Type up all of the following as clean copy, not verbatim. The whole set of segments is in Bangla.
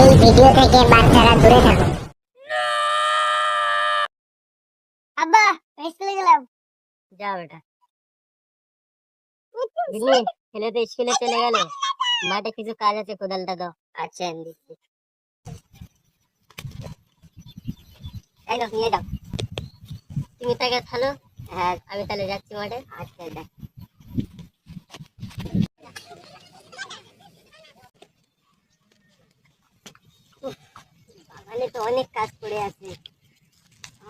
এই ভিডিও থেকে বাচ্চারা দূরে থাকুন। আব্বা স্কুলে গেলাম। যা বেটা। বুঝলি ছেলে তো স্কুলে চলে গেল, মাঠে কিছু কাজ আছে, কোদালটা দাও। আচ্ছা আমি দিচ্ছি। এই দাও, নিয়ে যাও। তুমি তাকে থালো, হ্যাঁ আমি তাহলে যাচ্ছি মাঠে। আচ্ছা দেখ। বাগানে তো অনেক কাজ পড়ে আছে,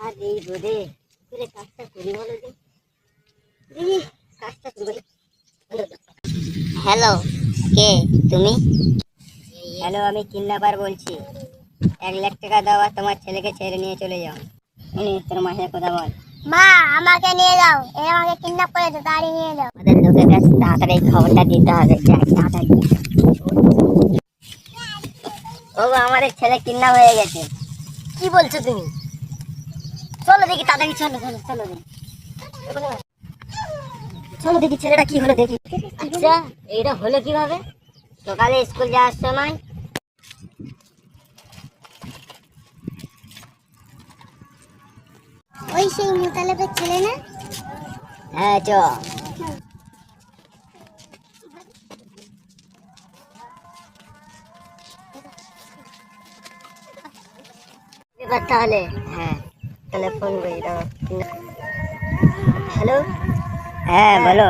আর এই রোদে করে কাজটা করি বলো যে। কাজটা করি। হ্যালো, কে তুমি? হ্যালো, আমি কিডন্যাপার বলছি। 1 লাখ টাকা দাও আর তোমার ছেলেকে ছেড়ে নিয়ে চলে যাও। তোর মাসের কথা বল। মা আমাকে নিয়ে যাও, এ আমাকে কিডন্যাপ করেছে, তাড়ি নিয়ে যাও। আমাদের লোকের কাছে তাড়াতাড়ি এই খবরটা দিতে হবে। যাই তাড়াতাড়ি। ও আমাদের ছেলে কিডন্যাপ হয়ে গেছে। কি বলছো তুমি? চলো দেখি তাড়াতাড়ি, চলো চলো চলো দেখি। চলো দেখি ছেলেটা কি হলো দেখি। আচ্ছা এইটা হলো কিভাবে? সকালে স্কুল যাওয়ার সময় ওই সেই মোতালেবের ছেলে না? হ্যাঁ চ। এবার তাহলে হ্যাঁ তাহলে ফোন করি দাও। হ্যালো, হ্যাঁ বলো।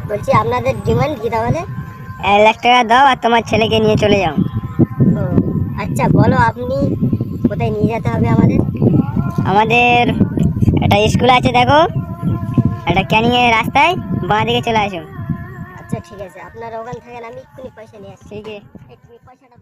বলছি আপনাদের ডিমান্ড কি তাহলে? 1 লাখ টাকা দাও আর তোমার ছেলেকে নিয়ে চলে যাও। ও আচ্ছা, বলো আপনি কোথায় নিয়ে যেতে হবে আমাদের? আমাদের একটা স্কুল আছে, দেখো একটা ক্যানিং এর রাস্তায় বাঁ দিকে চলে আসো। আচ্ছা ঠিক আছে, আপনারা ওখানে থাকেন, আমি এক্ষুনি পয়সা নিয়ে আসছি। ঠিক আছে, তুমি পয়সাটা